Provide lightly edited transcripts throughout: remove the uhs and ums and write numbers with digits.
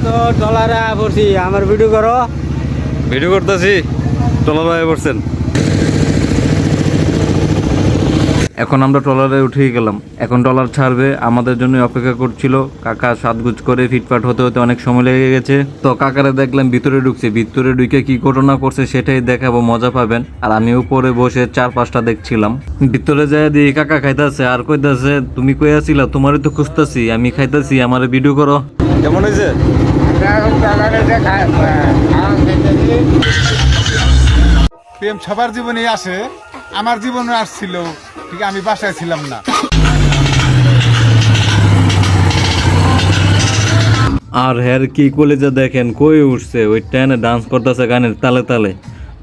তো ট্রলারে পড়ছি, আমার ভিডিও করো। ভিডিও করতেছি, ট্রলারে পড়ছেন। এখন আমরা ট্রলারে উঠে গেলাম। এখন ট্রলার ছাড়বে, আমাদের জন্য অপেক্ষা করছিল। কাকা সাজগুজ করে ফিটফাট হতে হতে অনেক সময় লেগে গেছে। তো কাকারে দেখলাম ভিতরে ঢুকছে, ভিতরে ঢুকে কি ঘটনা করছে সেটাই দেখাবো, মজা পাবেন। আর আমি উপরে বসে 4-5টা দেখছিলাম। ভিতরে যায় দিয়ে কাকা খাইতেছে আর কইতাছে, তুমি কই আছিলা? তোমারই তো খুঁজতেছি, আমি খাইতেছি, আমার ভিডিও করো। কেমন হয়েছে? প্রেম সবার জীবনে আসে, আমার জীবনে আসছিল, ঠিক আমি বাসায় ছিলাম না। আর হের কি কলেজে দেখেন কই উঠছে, ওই ট্রেনে ডান্স করতেছে গানের তালে তালে।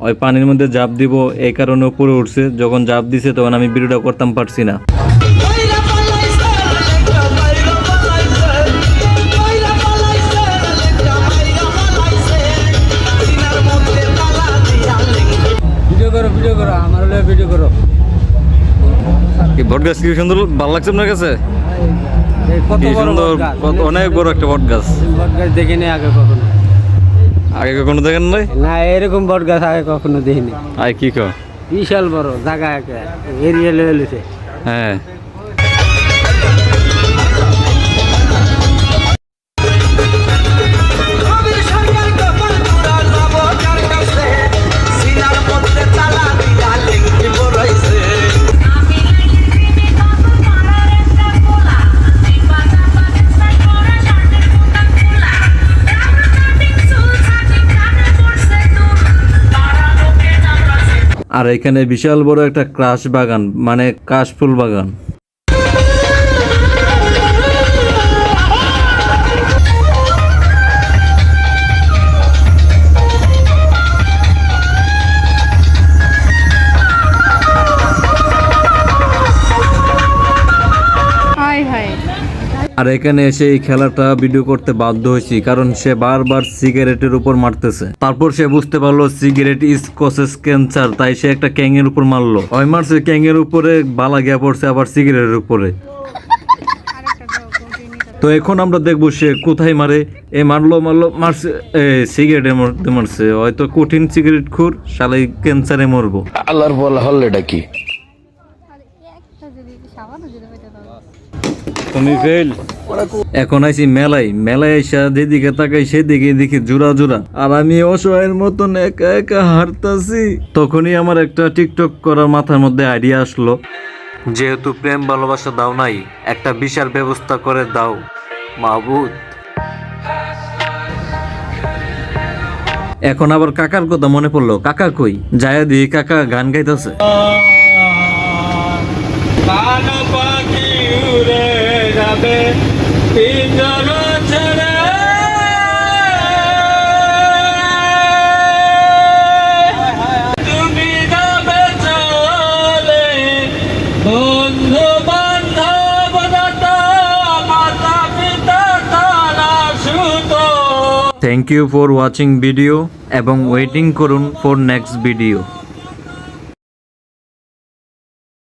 ওই পানির মধ্যে জাপ দিব এই কারণে উপরে উঠছে। যখন জাপ দিছে তখন আমি ভিডিওটা করতাম পারছি না। ভিডিও করো, আমার হলে ভিডিও করো। এই বট গাছ কি সুন্দর, ভালো লাগছে আপনার কাছে? কত কি বড় সুন্দর, বট গাছ, অনেক বড় একটা বট গাছ। বট গাছ দেখিনি আগে কখনো। আগে কখনো দেখেন নাই? না, এরকম বট গাছ আগে কখনো দেখিনি। আয় কি কো, বিশাল বড় জায়গা, এরিয়া লেভেলেছে। হ্যাঁ। আর এখানে বিশাল বড় একটা ক্রাশ বাগান, মানে কাশফুল বাগান। আর এখানে এসে এই খেলাটা ভিডিও করতে বাধ্য হয়েছি, কারণ সে বারবার সিগারেটের উপর মারতেছে। তারপর সে বুঝতে পারলো সিগারেট ইজ কজেস ক্যান্সার, তাই সে একটা ক্যাংয়ের উপর মারলো। ওই মারছে ক্যাংয়ের উপরে, বালা গিয়া পড়ছে আবার সিগারেটের উপরে। তো এখন আমরা দেখবো সে কোথায় মারে। এ মারলো মারছে, সিগারেটের মধ্যে মারছে। হয়তো কঠিন সিগারেট খুর, শালাই ক্যান্সারে মরবো। আল্লাহর বলা হল্লেটা কি? তুমি ফেল। এখন আইছি মেলায় আইসা যেদিকে তাকাই সেদিকে দেখি জোড়া জোড়া, আর আমি অসহায়ের মতন একা একা হারতাছি। তখনই আমার একটা টিকটক করার মাথার মধ্যে আইডিয়া আসলো, যেহেতু প্রেম ভালোবাসা দাও নাই, একটা বিশাল ব্যবস্থা করে দাও মাহবুদ। এখন আবার কাকার কথা মনে পড়লো, কাকা কই যায়া দিয়ে কাকা গান গাইতেছে। Thank you for watching video এবং ওয়েটিং করুন for next video.